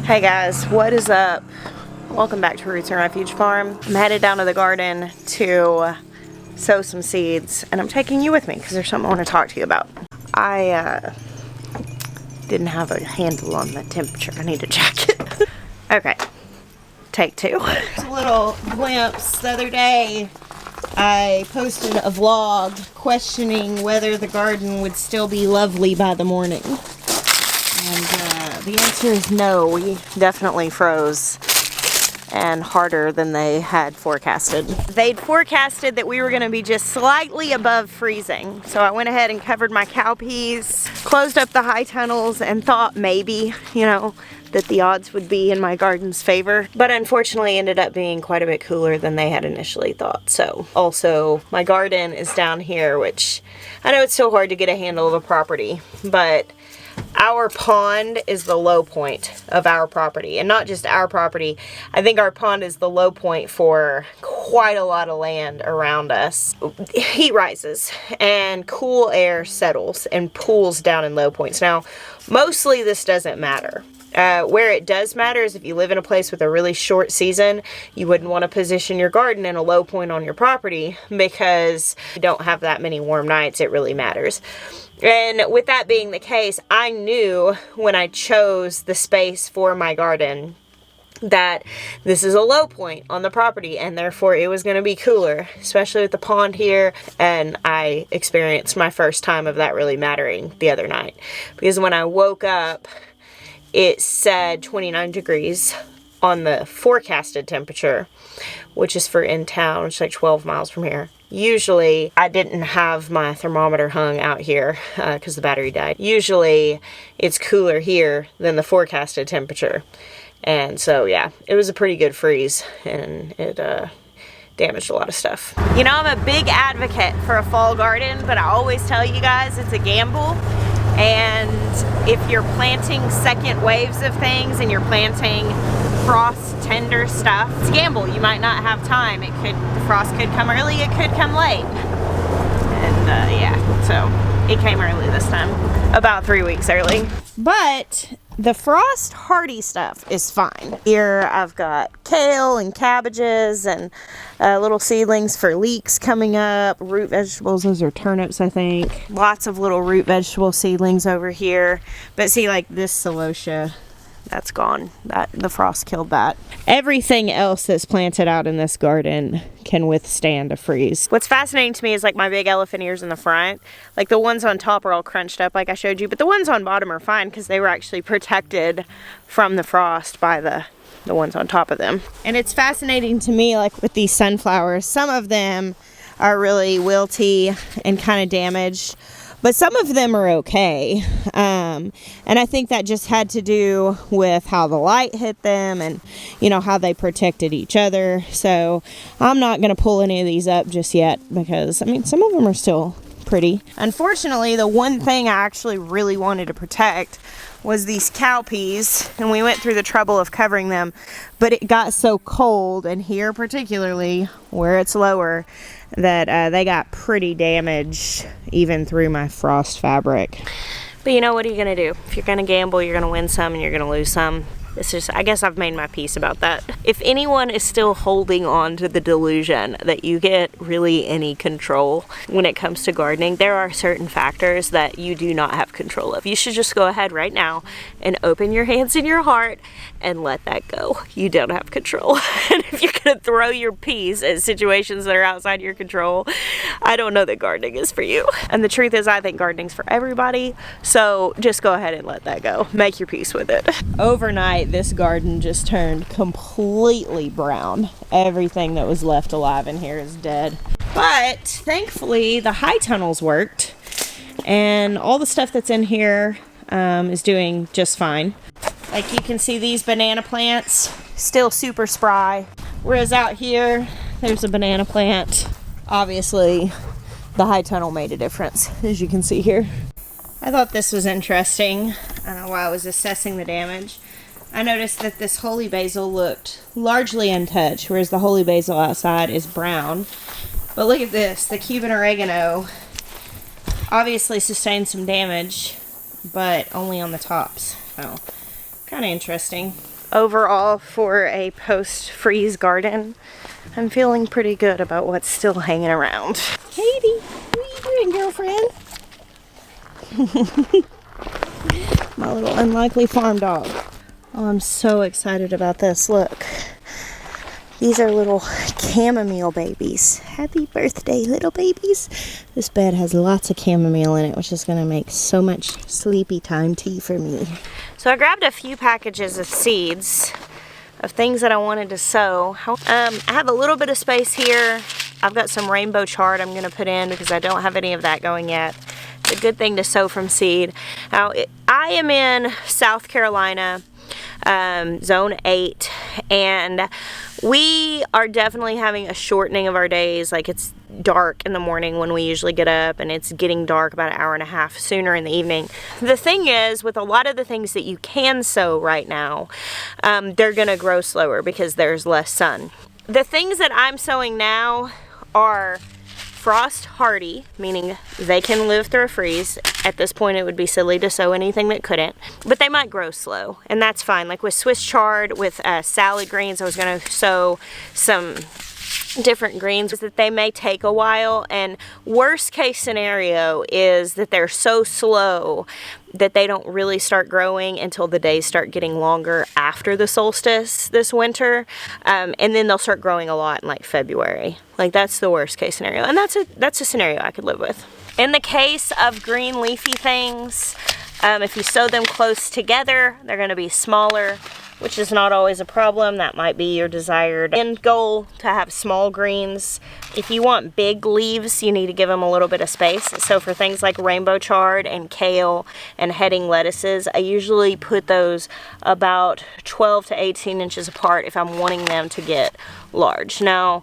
Hey guys, what is up? Welcome back to Roots Refuge Farm. I'm headed down to the garden to sow some seeds, and I'm taking you with me because there's something I want to talk to you about. I didn't have a handle on the temperature. I need to check it. Okay, take two. Just a little glimpse. The other day I posted a vlog questioning whether the garden would still be lovely by the morning. And the answer is no. We definitely froze, and harder than they had forecasted. They'd forecasted that we were going to be just slightly above freezing. So I went ahead and covered my cowpeas, closed up the high tunnels, and thought maybe, that the odds would be in my garden's favor. But unfortunately ended up being quite a bit cooler than they had initially thought. So also my garden is down here, which I know it's so hard to get a handle of a property, but our pond is the low point of our property, and not just our property. I think our pond is the low point for quite a lot of land around us. Heat rises and cool air settles and pools down in low points. Now, mostly this doesn't matter. Where it does matter is if you live in a place with a really short season, you wouldn't want to position your garden in a low point on your property because you don't have that many warm nights. It really matters. And with that being the case, I knew when I chose the space for my garden that this is a low point on the property, and therefore it was going to be cooler, especially with the pond here. And I experienced my first time of that really mattering the other night, because when I woke up, it said 29 degrees on the forecasted temperature, which is for in town, which is like 12 miles from here. Usually, I didn't have my thermometer hung out here because the battery died. Usually, it's cooler here than the forecasted temperature. And so, yeah, it was a pretty good freeze, and it damaged a lot of stuff. I'm a big advocate for a fall garden, but I always tell you guys it's a gamble. And if you're planting second waves of things and you're planting frost tender stuff, it's a gamble. You might not have time. The frost could come early, it could come late. And yeah, so it came early this time, about 3 weeks early. But the frost hardy stuff is fine. Here I've got kale and cabbages and little seedlings for leeks coming up. Root vegetables, those are turnips, I think. Lots of little root vegetable seedlings over here. But see, like this celosia, that's gone. The frost killed that. Everything else that's planted out in this garden can withstand a freeze. What's fascinating to me is like my big elephant ears in the front. Like the ones on top are all crunched up like I showed you, but the ones on bottom are fine because they were actually protected from the frost by the ones on top of them. And it's fascinating to me, like with these sunflowers, some of them are really wilty and kind of damaged, but some of them are okay. And I think that just had to do with how the light hit them and, how they protected each other. So I'm not going to pull any of these up just yet because, some of them are still pretty. Unfortunately, the one thing I actually really wanted to protect was these cowpeas, and we went through the trouble of covering them, but it got so cold, and here particularly where it's lower, that they got pretty damaged even through my frost fabric. But what are you gonna do? If you're gonna gamble, you're gonna win some and you're gonna lose some. I guess I've made my peace about that. If anyone is still holding on to the delusion that you get really any control when it comes to gardening, there are certain factors that you do not have control of. You should just go ahead right now and open your hands and your heart and let that go. You don't have control. And if you're gonna throw your peace at situations that are outside your control, I don't know that gardening is for you. And the truth is, I think gardening's for everybody. So just go ahead and let that go. Make your peace with it. Overnight, this garden just turned completely brown. Everything that was left alive in here is dead. But thankfully the high tunnels worked, and all the stuff that's in here is doing just fine. Like you can see, these banana plants still super spry, whereas out here there's a banana plant. Obviously the high tunnel made a difference, as you can see here. I thought this was interesting while I was assessing the damage. I noticed that this holy basil looked largely untouched, whereas the holy basil outside is brown. But look at this, the Cuban oregano obviously sustained some damage, but only on the tops. So, kind of interesting. overall for a post-freeze garden, I'm feeling pretty good about what's still hanging around. Katie, what are you doing, girlfriend? My little unlikely farm dog. Oh, I'm so excited about this. Look. These are little chamomile babies. Happy birthday, little babies. This bed has lots of chamomile in it, which is going to make so much sleepy time tea for me. So I grabbed a few packages of seeds of things that I wanted to sow. I have a little bit of space here. I've got some rainbow chard I'm going to put in because I don't have any of that going yet. It's a good thing to sow from seed. Now, I am in South Carolina, zone 8, and we are definitely having a shortening of our days. Like, it's dark in the morning when we usually get up, and it's getting dark about an hour and a half sooner in the evening. The thing is, with a lot of the things that you can sow right now, they're gonna grow slower because there's less sun. The things that I'm sowing now are frost hardy, meaning they can live through a freeze. At this point, it would be silly to sow anything that couldn't, but they might grow slow, and that's fine. Like with Swiss chard, with salad greens, I was gonna sow some different greens that they may take a while, and worst case scenario is that they're so slow that they don't really start growing until the days start getting longer after the solstice this winter, and then they'll start growing a lot in like February. Like, that's the worst case scenario, and that's a scenario I could live with. In the case of green leafy things, if you sow them close together, they're going to be smaller, which is not always a problem. That might be your desired end goal, to have small greens. If you want big leaves, you need to give them a little bit of space. So for things like rainbow chard and kale and heading lettuces, I usually put those about 12 to 18 inches apart if I'm wanting them to get large. Now,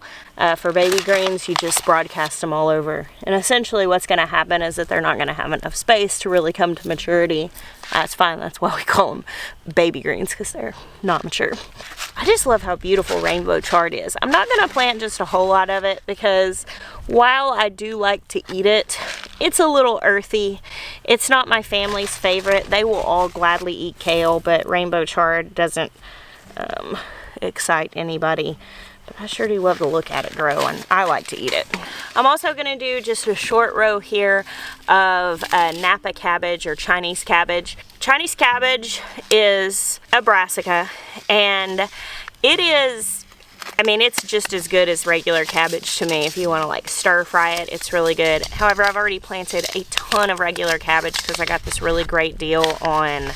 for baby greens, you just broadcast them all over. And essentially what's going to happen is that they're not going to have enough space to really come to maturity. That's fine. That's why we call them baby greens, because they're not mature. I just love how beautiful rainbow chard is. I'm not going to plant just a whole lot of it because while I do like to eat it, it's a little earthy. It's not my family's favorite. They will all gladly eat kale, but rainbow chard doesn't excite anybody. But I sure do love to look at it grow, and I like to eat it. I'm also going to do just a short row here of Napa cabbage or Chinese cabbage. Chinese cabbage is a brassica, and it is, I mean, it's just as good as regular cabbage to me. If you want to like stir fry it, it's really good. However, I've already planted a ton of regular cabbage because I got this really great deal on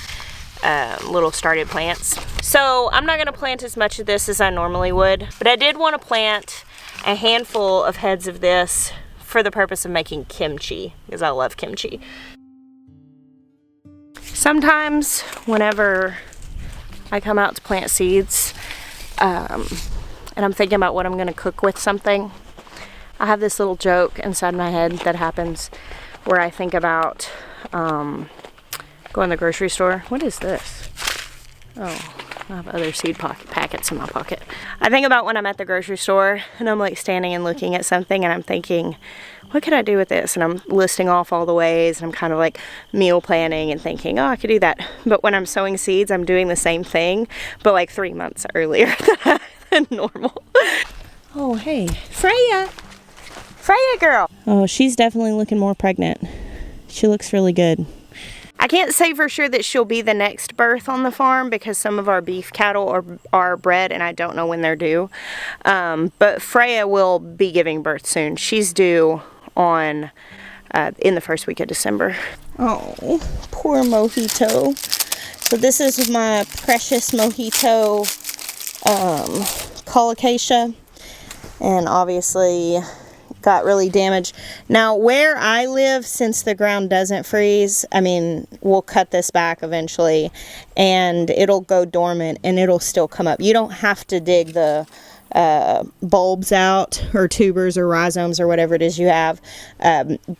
little started plants. So I'm not going to plant as much of this as I normally would, but I did want to plant a handful of heads of this for the purpose of making kimchi, because I love kimchi. Sometimes whenever I come out to plant seeds, and I'm thinking about what I'm going to cook with something, I have this little joke inside my head that happens where I think about go in the grocery store. What is this? Oh, I have other seed packets in my pocket. I think about when I'm at the grocery store and I'm like standing and looking at something and I'm thinking, what could I do with this? And I'm listing off all the ways, and I'm kind of like meal planning and thinking, oh, I could do that. But when I'm sowing seeds, I'm doing the same thing, but like 3 months earlier than normal. Oh, hey, Freya. Freya girl. Oh, she's definitely looking more pregnant. She looks really good. I can't say for sure that she'll be the next birth on the farm because some of our beef cattle are bred and I don't know when they're due. But Freya will be giving birth soon. She's due on in the first week of December. Oh, poor Mojito. So this is my precious Mojito colocasia, and obviously got really damaged. Now where I live, since the ground doesn't freeze, I mean, we'll cut this back eventually and it'll go dormant and it'll still come up. You don't have to dig the bulbs out or tubers or rhizomes or whatever it is you have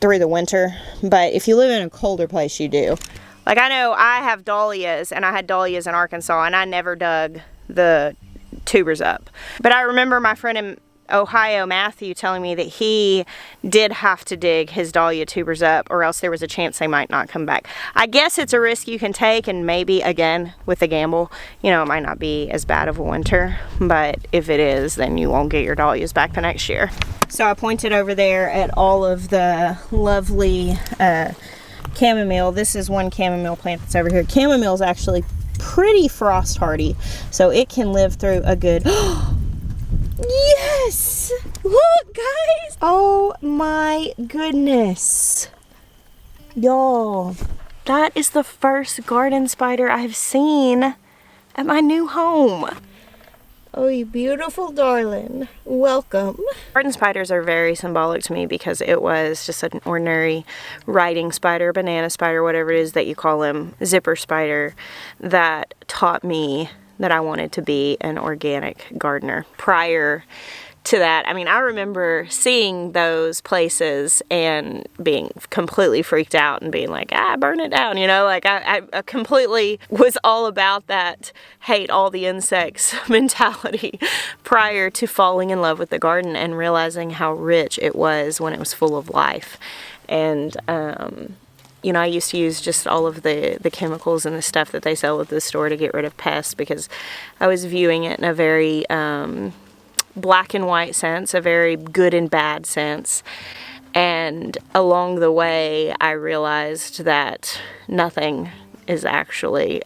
through the winter, but if you live in a colder place, you do. Like, I know I have dahlias, and I had dahlias in Arkansas, and I never dug the tubers up, but I remember my friend Ohio Matthew telling me that he did have to dig his dahlia tubers up, or else there was a chance they might not come back. I guess it's a risk you can take, and maybe, again, with the gamble, you know, it might not be as bad of a winter, but if it is, then you won't get your dahlias back the next year. So I pointed over there at all of the lovely chamomile. This is one chamomile plant that's over here. Chamomile is actually pretty frost hardy, so it can live through a good yes! Look, guys! Oh my goodness. Y'all, that is the first garden spider I've seen at my new home. Oh, you beautiful darling. Welcome. Garden spiders are very symbolic to me because it was just an ordinary writing spider, banana spider, whatever it is that you call them, zipper spider, that taught me that I wanted to be an organic gardener. Prior to that, I mean, I remember seeing those places and being completely freaked out and being like, burn it down, you know, like I completely was all about that hate all the insects mentality prior to falling in love with the garden and realizing how rich it was when it was full of life. And you know, I used to use just all of the chemicals and the stuff that they sell at the store to get rid of pests, because I was viewing it in a very black and white sense, a very good and bad sense. And along the way, I realized that nothing is actually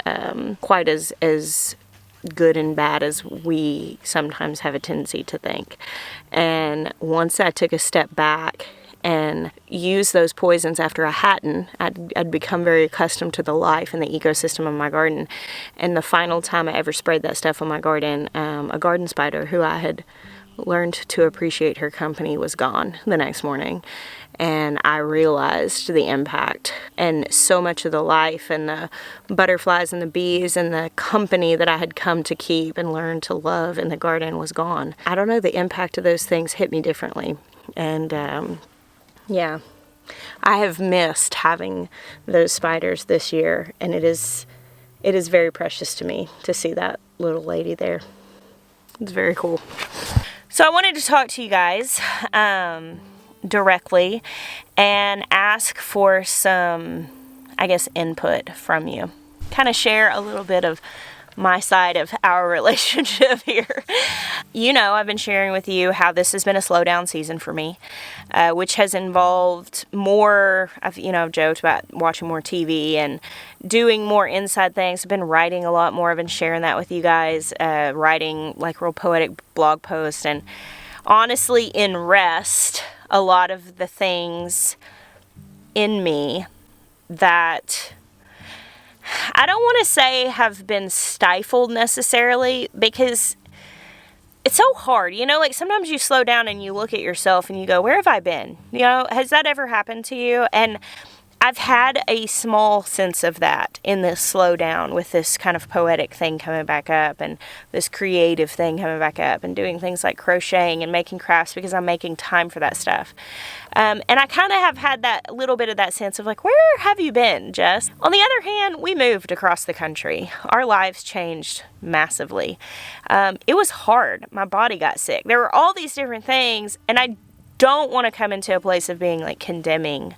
quite as good and bad as we sometimes have a tendency to think. And once I took a step back and used those poisons after I hadn't, I'd become very accustomed to the life and the ecosystem of my garden. And the final time I ever sprayed that stuff on my garden, a garden spider who I had learned to appreciate her company was gone the next morning. And I realized the impact, and so much of the life and the butterflies and the bees and the company that I had come to keep and learn to love in the garden was gone. I don't know, the impact of those things hit me differently. And yeah, I have missed having those spiders this year, and it is very precious to me to see that little lady there. It's very cool. So I wanted to talk to you guys directly and ask for some, I guess, input from you. Kind of share a little bit of my side of our relationship here. You know, I've been sharing with you how this has been a slowdown season for me, which has involved more, I've joked about watching more TV and doing more inside things. I've been writing a lot more. I've been sharing that with you guys, writing like real poetic blog posts, and honestly, in rest, a lot of the things in me that I don't want to say have been stifled necessarily, because it's so hard, you know, like sometimes you slow down and you look at yourself and you go, where have I been? You know, has that ever happened to you? And I've had a small sense of that in this slowdown, with this kind of poetic thing coming back up and this creative thing coming back up and doing things like crocheting and making crafts because I'm making time for that stuff. And I kind of have had that little bit of that sense of like, where have you been, Jess? On the other hand, we moved across the country. Our lives changed massively. It was hard. My body got sick. There were all these different things, and I don't want to come into a place of being like condemning,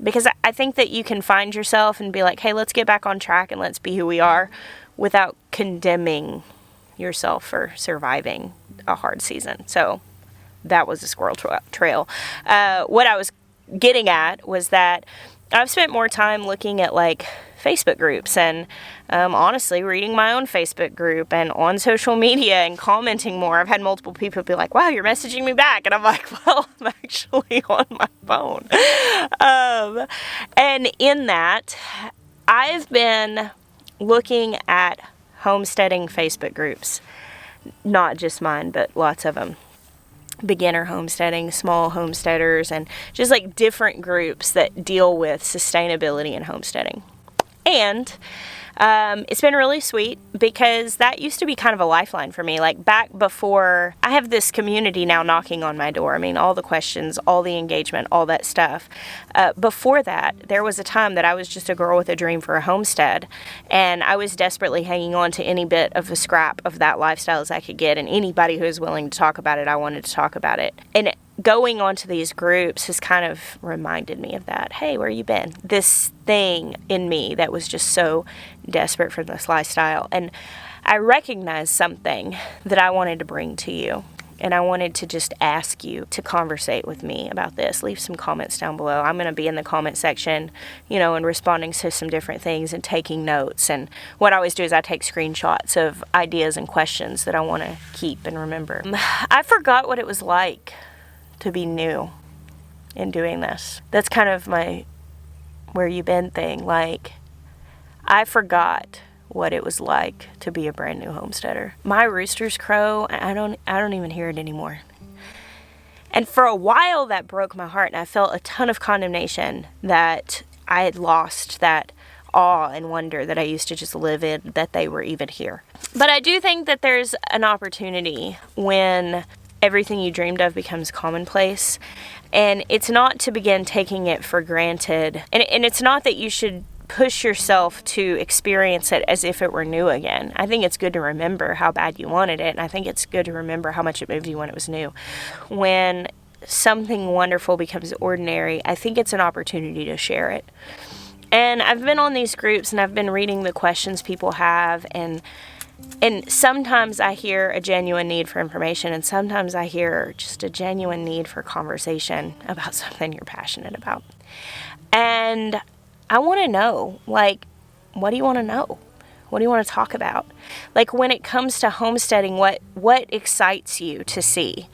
because I think that you can find yourself and be like, hey, let's get back on track and let's be who we are, without condemning yourself for surviving a hard season. So that was a squirrel trail. What I was getting at was that I've spent more time looking at like Facebook groups and honestly reading my own Facebook group and on social media and commenting more. I've had multiple people be like, wow, you're messaging me back. And I'm like, well, I'm actually on my phone. And in that, I've been looking at homesteading Facebook groups, not just mine, but lots of them. Beginner homesteading, small homesteaders, and just like different groups that deal with sustainability and homesteading. And it's been really sweet because that used to be kind of a lifeline for me. Like back before, I have this community now knocking on my door. I mean, all the questions, all the engagement, all that stuff. Before that, there was a time that I was just a girl with a dream for a homestead, and I was desperately hanging on to any bit of a scrap of that lifestyle as I could get, and anybody who was willing to talk about it, I wanted to talk about it. And going onto these groups has kind of reminded me of that. Hey, where you been? This thing in me that was just so desperate for this lifestyle. And I recognized something that I wanted to bring to you. And I wanted to just ask you to conversate with me about this. Leave some comments down below. I'm going to be in the comment section, and responding to some different things and taking notes. And what I always do is I take screenshots of ideas and questions that I want to keep and remember. I forgot what it was like to be new in doing this. That's kind of my where you been thing. Like, I forgot what it was like to be a brand new homesteader. My roosters crow, I don't even hear it anymore. And for a while that broke my heart, and I felt a ton of condemnation that I had lost that awe and wonder that I used to just live in, that they were even here. But I do think that there's an opportunity when everything you dreamed of becomes commonplace, and it's not to begin taking it for granted, and it's not that you should push yourself to experience it as if it were new again. I think it's good to remember how bad you wanted it, and I think it's good to remember how much it moved you when it was new. When something wonderful becomes ordinary, I think it's an opportunity to share it. And I've been on these groups, and I've been reading the questions people have, and sometimes I hear a genuine need for information, and sometimes I hear just a genuine need for conversation about something you're passionate about. And I want to know, like, what do you want to know? What do you want to talk about? Like, when it comes to homesteading, what excites you to see?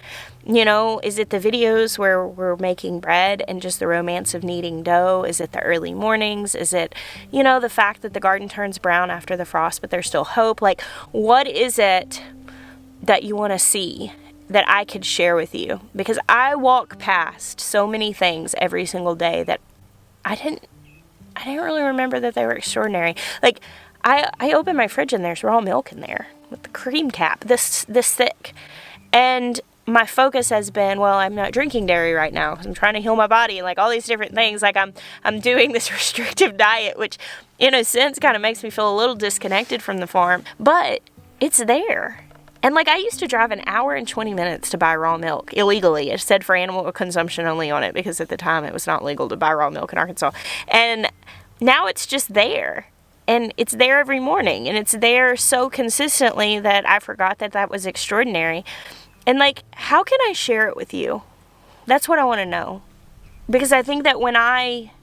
Is it the videos where we're making bread and just the romance of kneading dough? Is it the early mornings? Is it, the fact that the garden turns brown after the frost, but there's still hope? Like, what is it that you want to see that I could share with you? Because I walk past so many things every single day that I didn't really remember that they were extraordinary. Like, I open my fridge and there's raw milk in there with the cream cap this thick. And my focus has been, well, I'm not drinking dairy right now because I'm trying to heal my body, and like all these different things. Like I'm doing this restrictive diet, which in a sense kind of makes me feel a little disconnected from the farm, but it's there. And like, I used to drive an hour and 20 minutes to buy raw milk illegally. It said for animal consumption only on it because at the time it was not legal to buy raw milk in Arkansas. And now it's just there. And it's there every morning. And it's there so consistently that I forgot that was extraordinary. And like, how can I share it with you? That's what I want to know. Because I think that when I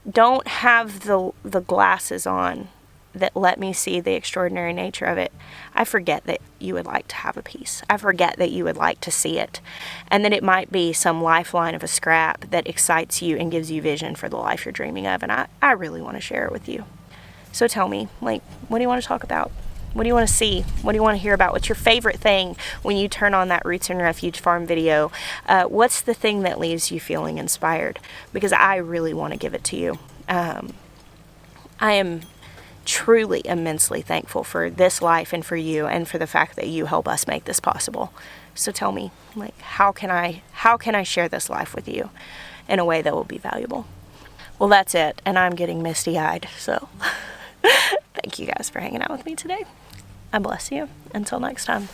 don't have the glasses on that let me see the extraordinary nature of it, I forget that you would like to have a piece. I forget that you would like to see it. And that it might be some lifeline of a scrap that excites you and gives you vision for the life you're dreaming of. And I really want to share it with you. So tell me, like, what do you want to talk about? What do you want to see? What do you want to hear about? What's your favorite thing when you turn on that Roots Refuge Farm video? What's the thing that leaves you feeling inspired? Because I really want to give it to you. I am truly immensely thankful for this life and for you, and for the fact that you help us make this possible. So tell me, like, how can I share this life with you in a way that will be valuable? Well, that's it, and I'm getting misty-eyed, so thank you guys for hanging out with me today. I bless you. Until next time.